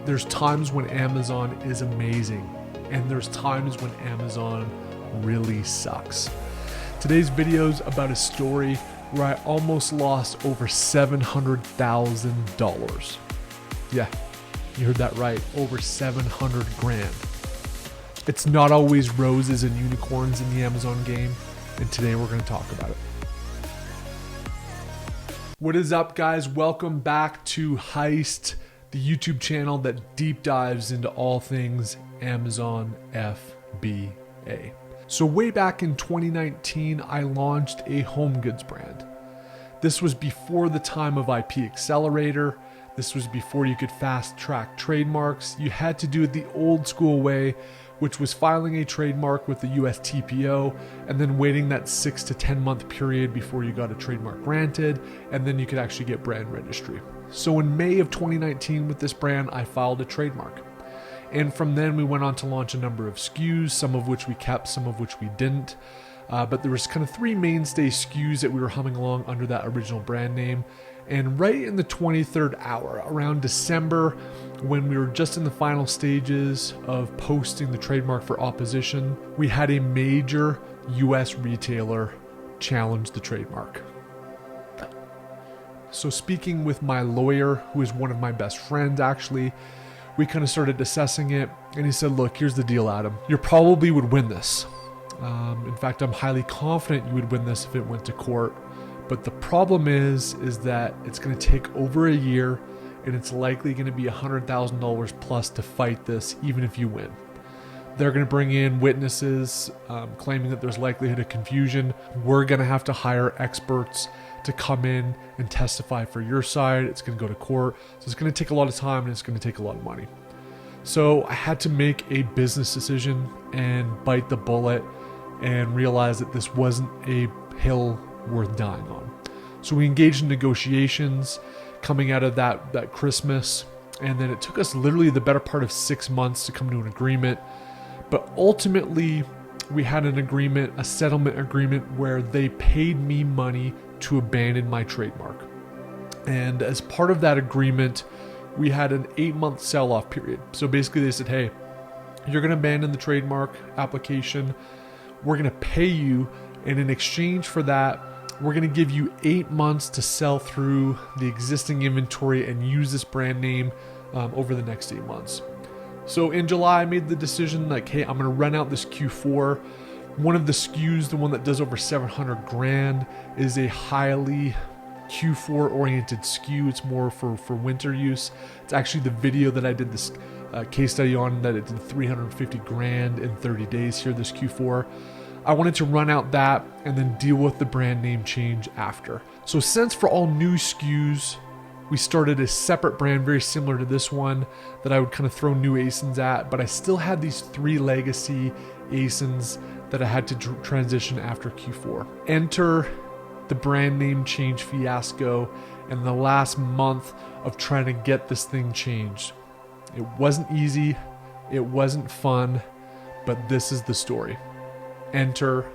There's times when Amazon is amazing, and there's times when Amazon really sucks. Today's video is about a story where I almost lost over $700,000. Yeah, you heard that right, over 700 grand. It's not always roses and unicorns in the Amazon game, and today we're going to talk about it. What is up, guys? Welcome back to Heist, the YouTube channel that deep dives into all things Amazon FBA. So way back in 2019, I launched a home goods brand. This was before the time of IP Accelerator. This was before you could fast track trademarks. You had to do it the old school way, which was filing a trademark with the US TPO and then waiting that 6 to 10 month period before you got a trademark granted, and then you could actually get brand registry. So in May of 2019 with this brand, I filed a trademark. And from then we went on to launch a number of SKUs, some of which we kept, some of which we didn't. But there was kind of three mainstay SKUs that we were humming along under that original brand name. And right in the 23rd hour, around December, when we were just in the final stages of posting the trademark for opposition, we had a major US retailer challenge the trademark. So speaking with my lawyer, who is one of my best friends actually, we kind of started assessing it, and he said, look, here's the deal, Adam. You probably would win this. In fact, I'm highly confident you would win this if it went to court. But the problem is that it's going to take over a year, and it's likely going to be $100,000 plus to fight this, even if you win. They're going to bring in witnesses claiming that there's likelihood of confusion. We're going to have to hire experts to come in and testify for your side. It's going to go to court. So it's going to take a lot of time, and it's going to take a lot of money. So I had to make a business decision and bite the bullet and realize that this wasn't a hill worth dying on. So we engaged in negotiations coming out of that Christmas, and then it took us literally the better part of 6 months to come to an agreement. But ultimately, we had an agreement, a settlement agreement, where they paid me money to abandon my trademark. And as part of that agreement, we had an 8-month sell-off period. So basically they said, hey, you're going to abandon the trademark application. We're going to pay you, and in exchange for that, we're going to give you 8 months to sell through the existing inventory and use this brand name over the next 8 months. So in July, I made the decision like, hey, I'm going to run out this Q4. One of the SKUs, the one that does over 700 grand, is a highly Q4 oriented SKU. It's more for winter use. It's actually the video that I did this case study on, that it did 350 grand in 30 days here, this Q4. I wanted to run out that and then deal with the brand name change after. So since for all new SKUs, we started a separate brand very similar to this one that I would kind of throw new ASINs at, but I still had these 3 legacy ASINs that I had to transition after Q4. Enter the brand name change fiasco and the last month of trying to get this thing changed. It wasn't easy, it wasn't fun, but this is the story. Enter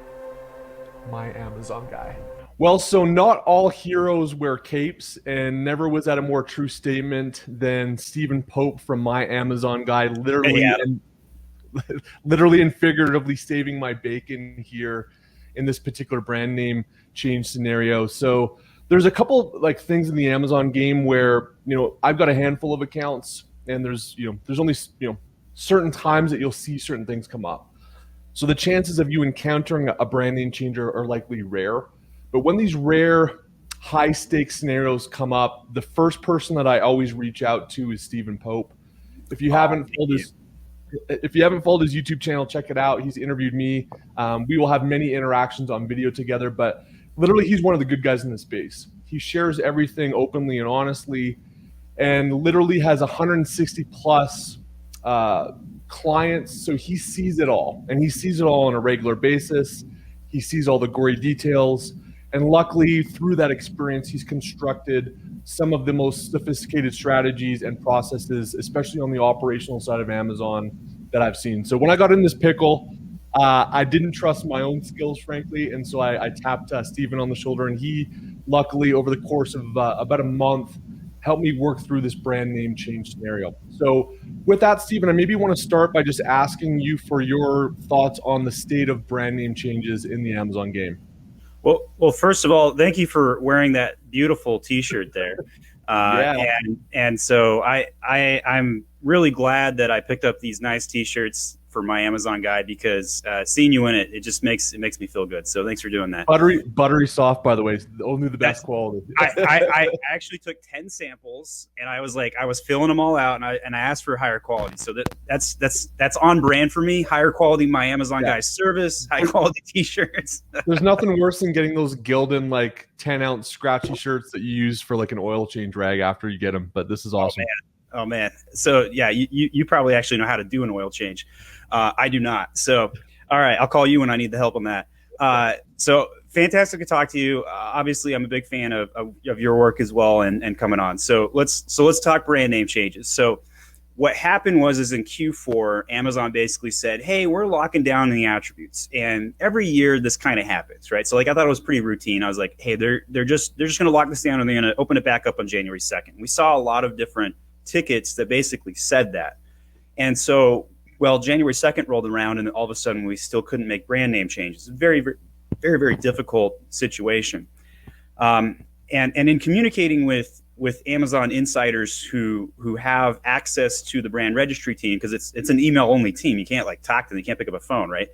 my Amazon guy. Well, so not all heroes wear capes, and never was that a more true statement than Stephen Pope from My Amazon Guy, literally and figuratively saving my bacon here in this particular brand name change scenario. So there's a couple like things in the Amazon game where, I've got a handful of accounts, and there's only, certain times that you'll see certain things come up. So the chances of you encountering a brand name change are likely rare. But when these rare high stakes scenarios come up, the first person that I always reach out to is Stephen Pope. If you haven't followed his YouTube channel, check it out. He's interviewed me. We will have many interactions on video together, but literally he's one of the good guys in the space. He shares everything openly and honestly, and literally has 160 plus clients. So he sees it all, and he sees it all on a regular basis. He sees all the gory details. And luckily, through that experience, he's constructed some of the most sophisticated strategies and processes, especially on the operational side of Amazon, that I've seen. So when I got in this pickle, I didn't trust my own skills, frankly. And so I tapped Stephen on the shoulder, and he, luckily, over the course of about a month, help me work through this brand name change scenario. So with that, Stephen, I maybe want to start by just asking you for your thoughts on the state of brand name changes in the Amazon game. Well, first of all, thank you for wearing that beautiful T-shirt there. Yeah. And so I'm really glad that I picked up these nice T-shirts for my Amazon guide, because seeing you in it just makes me feel good. So thanks for doing that. Buttery soft, by the way, only the best quality. I actually took 10 samples, and I was filling them all out, and I asked for higher quality. So that's on brand for me. Higher quality, my Amazon guys service, high quality T-shirts. There's nothing worse than getting those Gildan like 10-ounce scratchy shirts that you use for like an oil change rag after you get them. But this is awesome. Oh man. So yeah, you probably actually know how to do an oil change. I do not. So, all right, I'll call you when I need the help on that. So fantastic to talk to you. Obviously, I'm a big fan of your work as well, and coming on. So let's talk brand name changes. So what happened is in Q4, Amazon basically said, hey, we're locking down the attributes. And every year this kind of happens, right? So like, I thought it was pretty routine. I was like, hey, they're just going to lock this down, and they're going to open it back up on January 2nd. We saw a lot of different tickets that basically said that. And so, well, January 2nd rolled around, and all of a sudden we still couldn't make brand name changes. Very, very, very, very difficult situation. And in communicating with Amazon insiders who have access to the brand registry team, because it's an email only team, you can't like talk to them, you can't pick up a phone, right?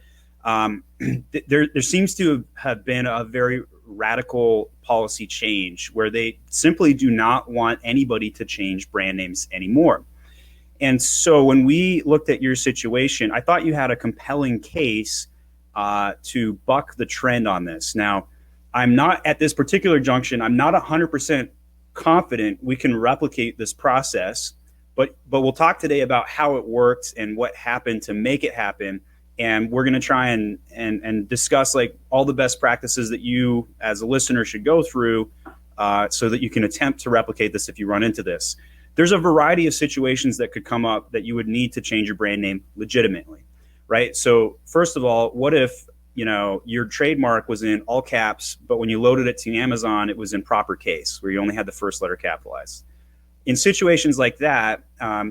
There seems to have been a very radical policy change where they simply do not want anybody to change brand names anymore. And so when we looked at your situation, I thought you had a compelling case to buck the trend on this. Now, I'm not at this particular junction, I'm not 100% confident we can replicate this process, but we'll talk today about how it worked and what happened to make it happen. And we're going to try and discuss like all the best practices that you as a listener should go through so that you can attempt to replicate this if you run into this. There's a variety of situations that could come up that you would need to change your brand name legitimately, right? So first of all, what if, your trademark was in all caps, but when you loaded it to Amazon, it was in proper case where you only had the first letter capitalized? In situations like that,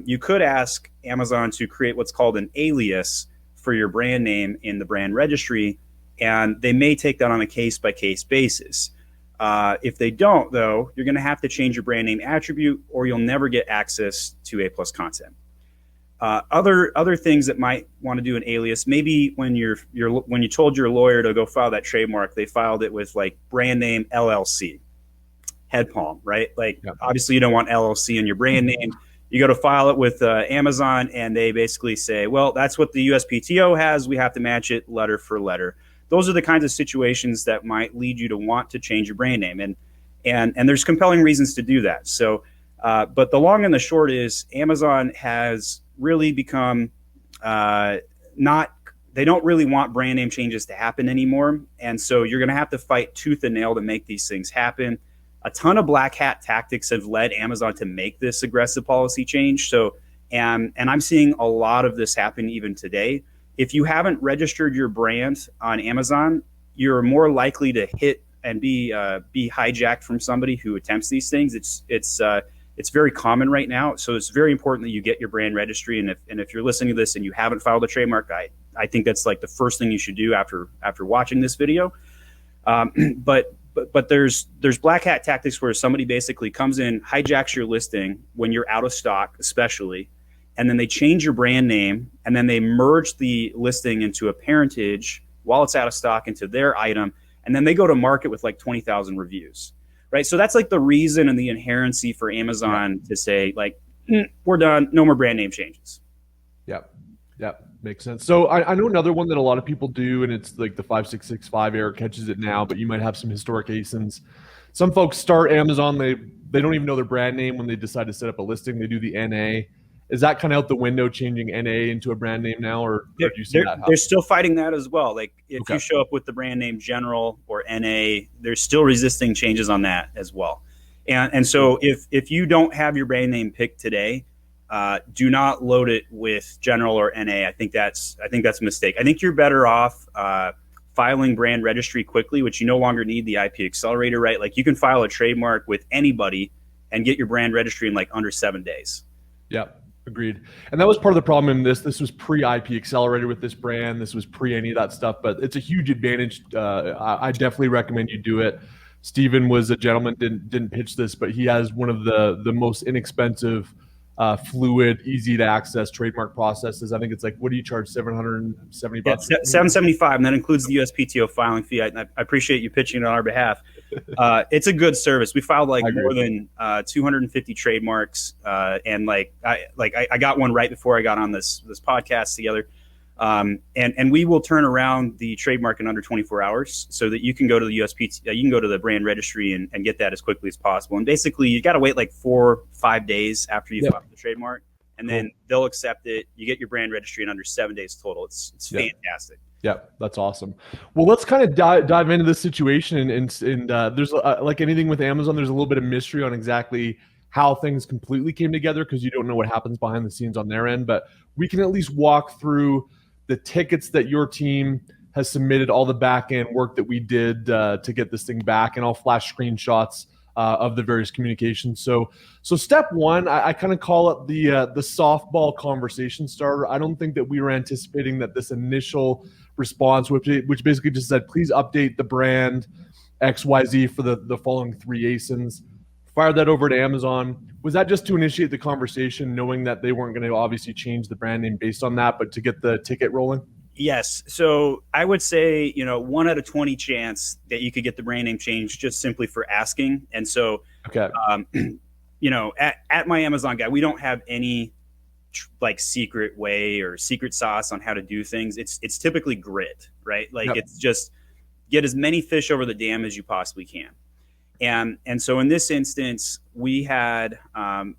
you could ask Amazon to create what's called an alias for your brand name in the brand registry, and they may take that on a case-by-case basis. If they don't, though, you're going to have to change your brand name attribute, or you'll never get access to A+ content. Other things that might want to do an alias, maybe when you told your lawyer to go file that trademark, they filed it with like brand name LLC, head palm, right? Like obviously you don't want LLC in your brand name. You go to file it with Amazon, and they basically say, well, that's what the USPTO has. We have to match it letter for letter. Those are the kinds of situations that might lead you to want to change your brand name. And there's compelling reasons to do that. So, but the long and the short is Amazon has really become they don't really want brand name changes to happen anymore. And so you're going to have to fight tooth and nail to make these things happen. A ton of black hat tactics have led Amazon to make this aggressive policy change. So, and I'm seeing a lot of this happen even today. If you haven't registered your brand on Amazon, you're more likely to hit and be hijacked from somebody who attempts these things. It's very common right now. So it's very important that you get your brand registry. And if you're listening to this and you haven't filed a trademark, I think that's like the first thing you should do after watching this video. But there's black hat tactics where somebody basically comes in, hijacks your listing when you're out of stock, especially, and then they change your brand name, and then they merge the listing into a parentage while it's out of stock into their item, and then they go to market with like 20,000 reviews, right? So that's like the reason and the inherency for Amazon to say like, we're done, no more brand name changes. Yep. Makes sense. So I know another one that a lot of people do, and it's like the 5665 error catches it now, but you might have some historic ASINs. Some folks start Amazon, they don't even know their brand name when they decide to set up a listing. They do the NA. Is that kind of out the window, changing NA into a brand name now, or do you see that happen? They're still fighting that as well. Like if you show up with the brand name General or NA, they're still resisting changes on that as well. And so if you don't have your brand name picked today, do not load it with General or NA. I think that's a mistake. I think you're better off filing brand registry quickly, which you no longer need the IP accelerator, right? Like you can file a trademark with anybody and get your brand registry in like under 7 days. Yeah, agreed. And that was part of the problem in this. This was pre-IP Accelerator with this brand. This was pre any of that stuff, but it's a huge advantage. I definitely recommend you do it. Steven was a gentleman, didn't pitch this, but he has one of the most inexpensive, fluid, easy to access trademark processes. I think it's like, what do you charge? $770 bucks? Yeah, $775, and that includes the USPTO filing fee. I appreciate you pitching it on our behalf. It's a good service. We filed like more than 250 trademarks, and I got one right before I got on this podcast together. And we will turn around the trademark in under 24 hours so that you can go to the USPTO, you can go to the brand registry and get that as quickly as possible. And basically, you got to wait like 4 or 5 days after you file the trademark, and then they'll accept it. You get your brand registry in under 7 days total. It's fantastic. Yeah, that's awesome. Well, let's kind of dive into this situation. And there's like anything with Amazon, there's a little bit of mystery on exactly how things completely came together because you don't know what happens behind the scenes on their end. But we can at least walk through the tickets that your team has submitted, all the back end work that we did to get this thing back, and I'll flash screenshots of the various communications. So step one, I kind of call it the softball conversation starter. I don't think that we were anticipating that this initial response, which basically just said, please update the brand XYZ for the following 3 ASINs. Fire that over to Amazon. Was that just to initiate the conversation, knowing that they weren't going to obviously change the brand name based on that, but to get the ticket rolling? Yes. So I would say, 1 out of 20 chance that you could get the brand name changed just simply for asking. And so, okay. At my Amazon guy, we don't have any like secret way or secret sauce on how to do things. It's typically grit, right? Like It's just get as many fish over the dam as you possibly can. And so in this instance, we had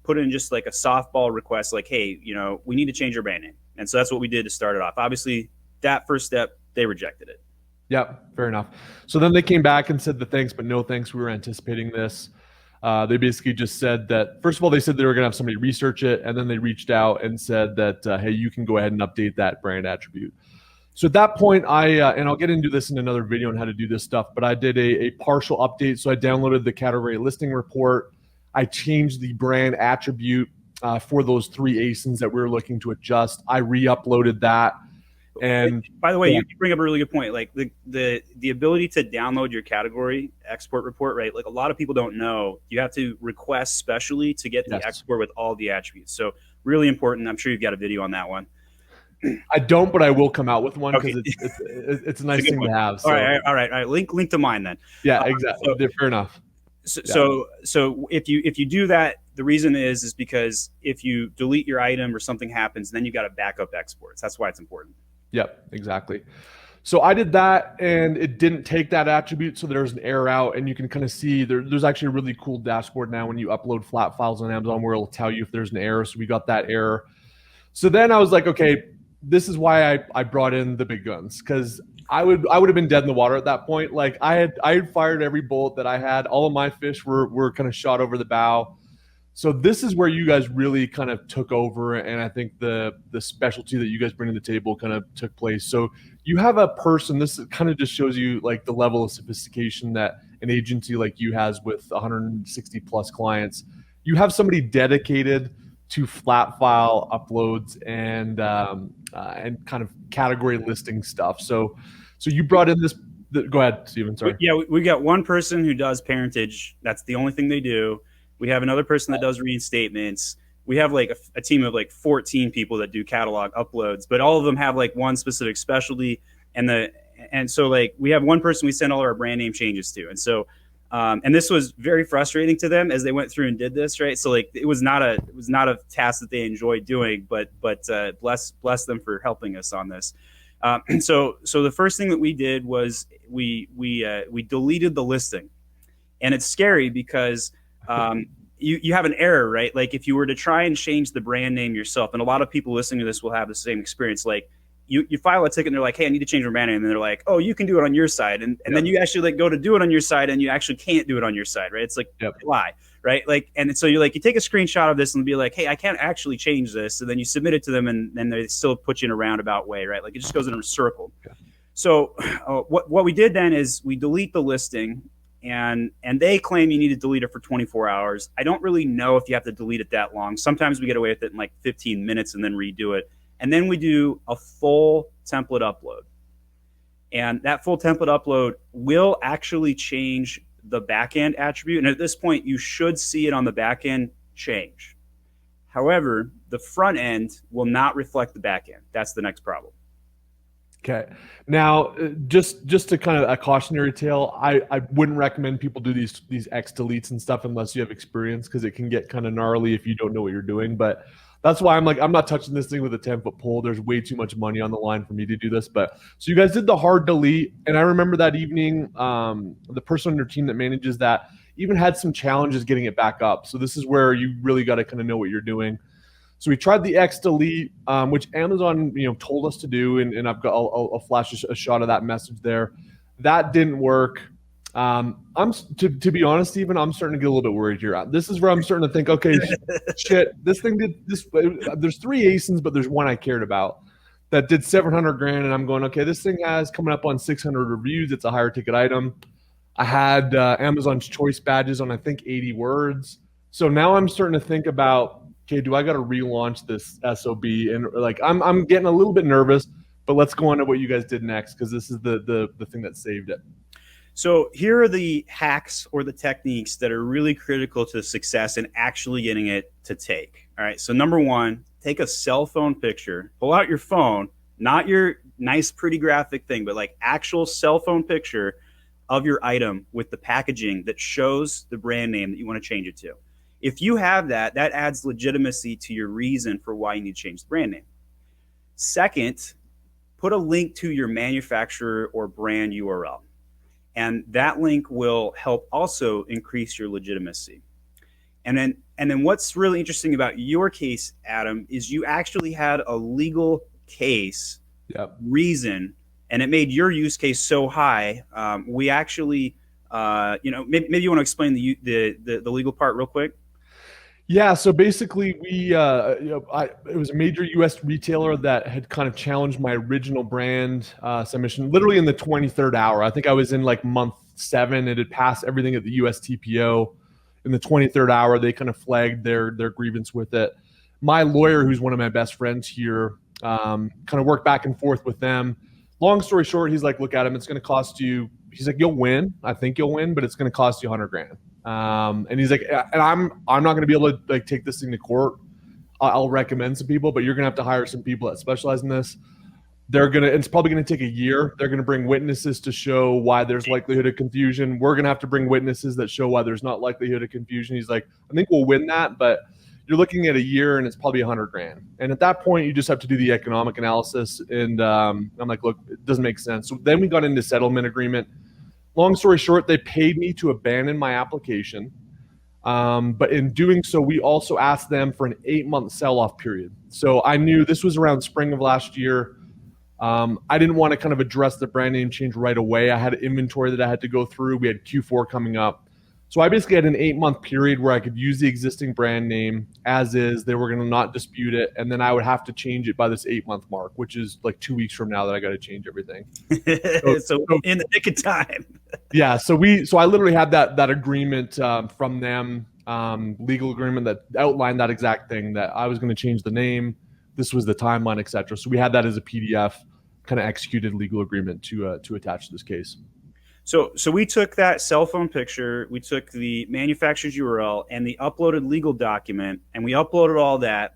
put in just like a softball request, like, hey, we need to change our brand name. And so that's what we did to start it off. Obviously, that first step, they rejected it. Yep, fair enough. So then they came back and said the thanks, but no thanks. We were anticipating this. They basically just said that, first of all, they said they were going to have somebody research it. And then they reached out and said that, hey, you can go ahead and update that brand attribute. So at that point, and I'll get into this in another video on how to do this stuff, but I did a partial update. So I downloaded the category listing report. I changed the brand attribute for those 3 ASINs that we were looking to adjust. I re-uploaded that. And by the way, you bring up a really good point. Like the ability to download your category export report, right? Like a lot of people don't know, you have to request specially to get the export with all the attributes. So really important. I'm sure you've got a video on that one. I don't, but I will come out with one because it's a nice thing to have. So. All right. Link to mine then. Yeah, exactly. Fair enough. So if you do that, the reason is because if you delete your item or something happens, then you got to backup exports. That's why it's important. Yep, exactly. So I did that, and it didn't take that attribute, so there's an error out, and you can kind of see there's actually a really cool dashboard now when you upload flat files on Amazon where it'll tell you if there's an error. So we got that error. So then I was like, okay, this is why I brought in the big guns, because I would have been dead in the water at that point. Like I had fired every bullet that I had. All of my fish were kind of shot over the bow. So this is where you guys really kind of took over, and I think the specialty that you guys bring to the table kind of took place. So you have a person, this kind of just shows you like the level of sophistication that an agency like you has with 160 plus clients. You have somebody dedicated to flat file uploads and kind of category listing stuff. So you brought in this. Go ahead, Steven. Sorry. Yeah, we got one person who does parentage. That's the only thing they do. We have another person that does reinstatements. We have like a team of like 14 people that do catalog uploads, but all of them have like one specific specialty. And so like we have one person we send all of our brand name changes to. And so and this was very frustrating to them as they went through and did this, right? So like it was not a task that they enjoyed doing, but bless them for helping us on this. So the first thing that we did was we deleted the listing, and it's scary because you have an error, right? Like if you were to try and change the brand name yourself, and a lot of people listening to this will have the same experience. Like you file a ticket and they're like, hey, I need to change my brand name. And they're like, oh, you can do it on your side. And then you actually like go to do it on your side and you actually can't do it on your side, right? It's like a lie, right? Like, and so you take a screenshot of this and be like, hey, I can't actually change this. And then you submit it to them and then they still put you in a roundabout way, right? Like it just goes in a circle. Okay. So what we did then is we delete the listing. and they claim you need to delete it for 24 hours. I don't really know if you have to delete it that long. Sometimes we get away with it in like 15 minutes and then redo it. And then we do a full template upload. And that full template upload will actually change the backend attribute. And at this point, you should see it on the backend change. However, the front end will not reflect the backend. That's the next problem. Okay. Now, just to kind of a cautionary tale, I wouldn't recommend people do these X deletes and stuff unless you have experience, because it can get kind of gnarly if you don't know what you're doing. But that's why I'm like, I'm not touching this thing with a 10-foot pole. There's way too much money on the line for me to do this. But so you guys did the hard delete, and I remember that evening, the person on your team that manages that even had some challenges getting it back up. So this is where you really got to kind of know what you're doing. So we tried the X delete, which Amazon, told us to do, and I'll flash a shot of that message there. That didn't work. To be honest, Steven, I'm starting to get a little bit worried here. This is where I'm starting to think, okay, shit, this thing did this. There's 3 ASINs, but there's one I cared about that did 700 grand, and I'm going, okay, this thing has coming up on 600 reviews. It's a higher ticket item. I had Amazon's choice badges on, I think, 80 words. So now I'm starting to think about, okay, do I got to relaunch this SOB? And like, I'm getting a little bit nervous, but let's go on to what you guys did next, because this is the thing that saved it. So here are the hacks or the techniques that are really critical to success in actually getting it to take. All right. So number one, take a cell phone picture, pull out your phone, not your nice, pretty graphic thing, but like actual cell phone picture of your item with the packaging that shows the brand name that you want to change it to. If you have that, that adds legitimacy to your reason for why you need to change the brand name. Second, put a link to your manufacturer or brand URL. And that link will help also increase your legitimacy. And then what's really interesting about your case, Adam, is you actually had a legal case reason, and it made your use case so high. We actually, maybe you want to explain the legal part real quick. Yeah, so basically it was a major U.S. retailer that had kind of challenged my original brand submission literally in the 23rd hour. I think I was in like month 7. It had passed everything at the USTPO. In the 23rd hour, they kind of flagged their grievance with it. My lawyer, who's one of my best friends here, kind of worked back and forth with them. Long story short, he's like, look, Adam, it's going to cost you. He's like, you'll win. I think you'll win, but it's going to cost you 100 grand. And he's like, and I'm not going to be able to like take this thing to court. I'll recommend some people, but you're going to have to hire some people that specialize in this. It's probably going to take a year. They're going to bring witnesses to show why there's likelihood of confusion. We're going to have to bring witnesses that show why there's not likelihood of confusion. He's like, I think we'll win that, but you're looking at a year and it's probably 100 grand. And at that point, you just have to do the economic analysis. And I'm like, look, it doesn't make sense. So then we got into settlement agreement. Long story short, they paid me to abandon my application. But in doing so, we also asked them for an 8-month sell-off period. So I knew this was around spring of last year. I didn't want to kind of address the brand name change right away. I had inventory that I had to go through. We had Q4 coming up. So I basically had an 8-month period where I could use the existing brand name as is. They were going to not dispute it. And then I would have to change it by this 8-month mark, which is like 2 weeks from now that I got to change everything. So in the nick of time. Yeah. So I literally had that agreement from them, legal agreement that outlined that exact thing, that I was going to change the name. This was the timeline, et cetera. So we had that as a PDF, kind of executed legal agreement to attach to this case. So we took that cell phone picture, we took the manufacturer's URL and the uploaded legal document, and we uploaded all that.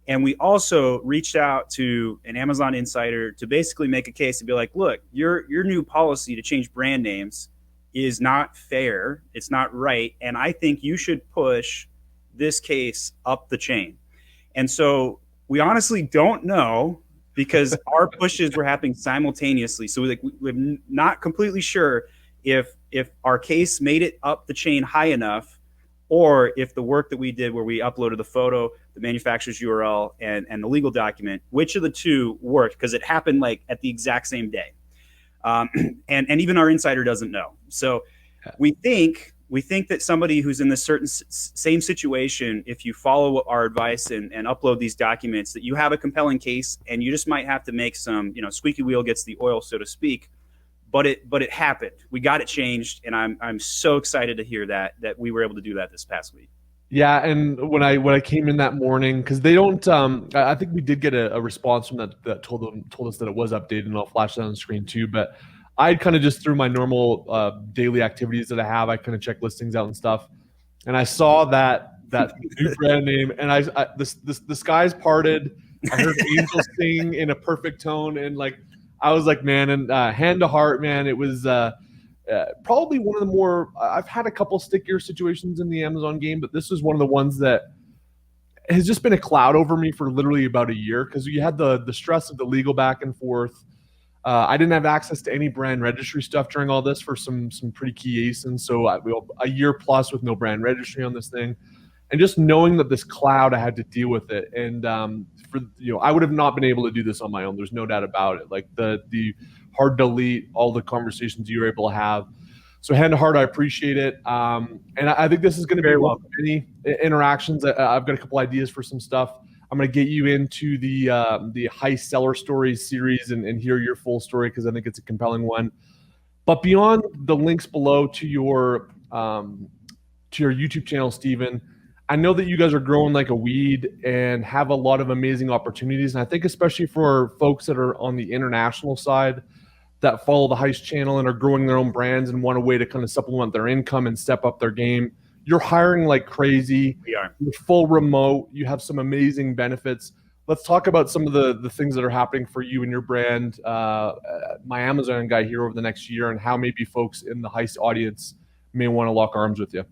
And we also reached out to an Amazon insider to basically make a case to be like, look, your new policy to change brand names is not fair. It's not right. And I think you should push this case up the chain. And so we honestly don't know, because our pushes were happening simultaneously. So we're not completely sure if our case made it up the chain high enough, or if the work that we did where we uploaded the photo, the manufacturer's URL, and the legal document, which of the two worked, because it happened like at the exact same day. And even our insider doesn't know. So we think that somebody who's in this certain same situation, if you follow our advice and upload these documents, that you have a compelling case, and you just might have to make some, squeaky wheel gets the oil, so to speak. but it happened. We got it changed, and I'm so excited to hear that we were able to do that this past week. Yeah, and when I came in that morning, because they don't, I think we did get a response from that told us that it was updated, and I'll flash that on the screen too. But I kind of just through my normal daily activities that I have, I kind of check listings out and stuff, and I saw that new brand name, and the skies parted. I heard angels sing in a perfect tone, and like I was like, man, and hand to heart, man, it was. Probably one of the more I've had a couple stickier situations in the Amazon game, but this was one of the ones that has just been a cloud over me for literally about a year because you had the stress of the legal back and forth. I didn't have access to any brand registry stuff during all this for some pretty key ASINs, so a year plus with no brand registry on this thing, and just knowing that this cloud, I had to deal with it, and I would have not been able to do this on my own. There's no doubt about it. Like the hard delete, all the conversations you were able to have. So hand to heart, I appreciate it. And I think this is going to be one of many interactions. I've got a couple ideas for some stuff. I'm going to get you into the Heist Seller Stories series and hear your full story because I think it's a compelling one. But beyond the links below to your YouTube channel, Stephen, I know that you guys are growing like a weed and have a lot of amazing opportunities. And I think especially for folks that are on the international side that follow the Heist channel and are growing their own brands and want a way to kind of supplement their income and step up their game, you're hiring like crazy. We are. You're full remote. You have some amazing benefits. Let's talk about some of the things that are happening for you and your brand, my Amazon guy here over the next year, and how maybe folks in the Heist audience may want to lock arms with you.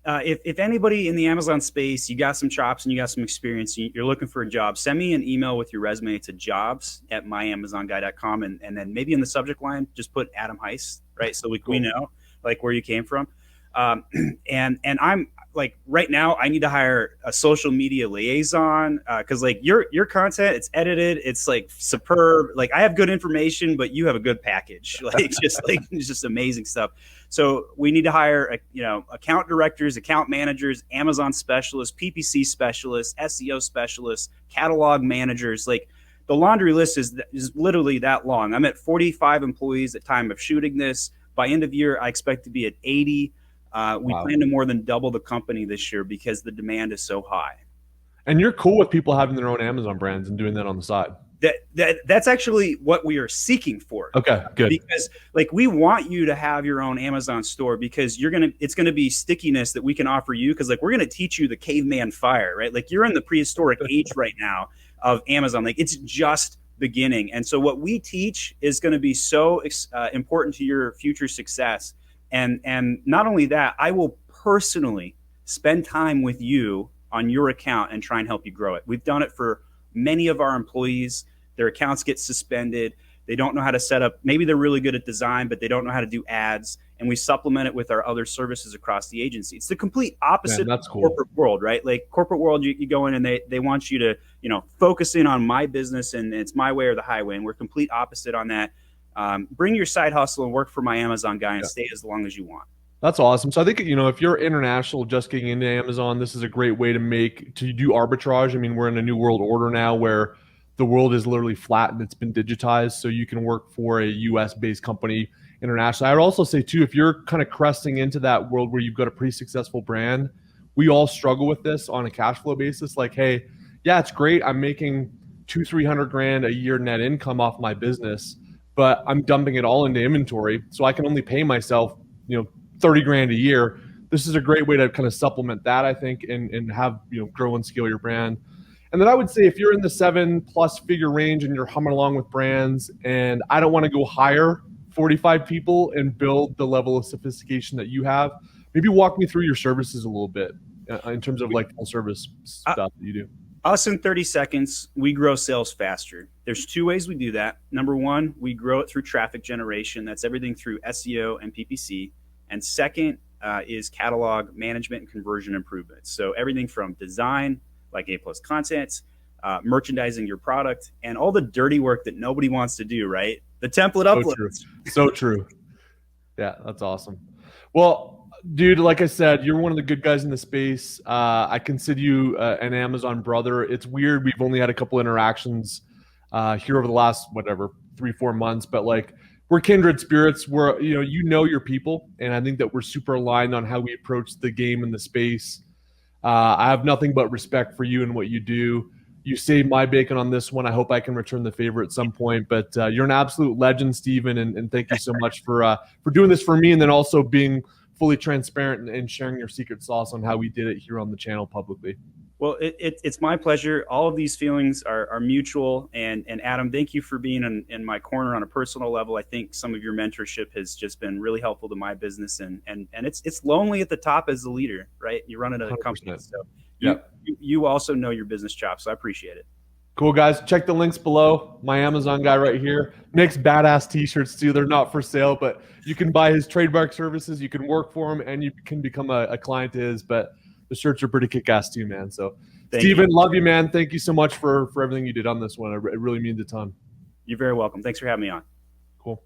If anybody in the Amazon space, you got some chops and you got some experience, you're looking for a job, send me an email with your resume to jobs@myamazonguy.com, and then maybe in the subject line, just put Adam Heist, right? So we know like where you came from. And I'm like, right now I need to hire a social media liaison because like your content, it's edited, it's like superb. Like I have good information, but you have a good package. Like it's just amazing stuff. So we need to hire account directors, account managers, Amazon specialists, PPC specialists, SEO specialists, catalog managers. Like the laundry list is literally that long. I'm at 45 employees at time of shooting this. By end of year, I expect to be at 80. We plan to more than double the company this year because the demand is so high. And you're cool with people having their own Amazon brands and doing that on the side. That's actually what we are seeking for. Okay, good. Because like we want you to have your own Amazon store because it's gonna be stickiness that we can offer you because like we're gonna teach you the caveman fire, right? Like you're in the prehistoric age right now of Amazon. Like it's just beginning, and so what we teach is going to be so important to your future success. And not only that, I will personally spend time with you on your account and try and help you grow it. We've done it for many of our employees. Their accounts get suspended. They don't know how to set up. Maybe they're really good at design, but they don't know how to do ads. And we supplement it with our other services across the agency. It's the complete opposite of the corporate world, right? Like corporate world, you go in and they want you to, focus in on my business and it's my way or the highway. And we're complete opposite on that. Bring your side hustle and work for my Amazon guy and stay as long as you want. That's awesome. So I think, if you're international, just getting into Amazon, this is a great way to do arbitrage. I mean, we're in a new world order now where the world is literally flat and it's been digitized. So you can work for a US based company internationally. I would also say too, if you're kind of cresting into that world where you've got a pretty successful brand, we all struggle with this on a cash flow basis. Like, hey, yeah, it's great. I'm making $200,000-300 grand a year net income off my business, but I'm dumping it all into inventory. So I can only pay myself, 30 grand a year. This is a great way to kind of supplement that, I think, and have, grow and scale your brand. And then I would say if you're in the 7+ figure range and you're humming along with brands and I don't want to go hire 45 people and build the level of sophistication that you have, maybe walk me through your services a little bit in terms of like full service stuff that you do. Us in 30 seconds, we grow sales faster. There's two ways we do that. Number one, we grow it through traffic generation. That's everything through SEO and PPC. And second is catalog management and conversion improvements. So everything from design, like A+ content, merchandising your product, and all the dirty work that nobody wants to do, right? The template uploads. So true. Yeah, that's awesome. Well, dude, like I said, you're one of the good guys in the space. I consider you an Amazon brother. It's weird. We've only had a couple interactions here over the last, 3-4 months, but like we're kindred spirits. We're, you know your people, and I think that we're super aligned on how we approach the game and the space. I have nothing but respect for you and what you do. You saved my bacon on this one. I hope I can return the favor at some point. But you're an absolute legend, Steven, and thank you so much for doing this for me, and then also being fully transparent and sharing your secret sauce on how we did it here on the channel publicly. Well, it's my pleasure. All of these feelings are mutual. And Adam, thank you for being in my corner on a personal level. I think some of your mentorship has just been really helpful to my business. And it's lonely at the top as the leader, right? You're running a 100%. company. So Yeah. you also know your business chops. So I appreciate it. Cool, guys. Check the links below. My Amazon guy right here makes badass t-shirts too. They're not for sale, but you can buy his trademark services. You can work for him, and you can become a client to his. But the shirts are pretty kick-ass too, man. So, Steven, love you, man. Thank you so much for everything you did on this one. It really means a ton. You're very welcome. Thanks for having me on. Cool.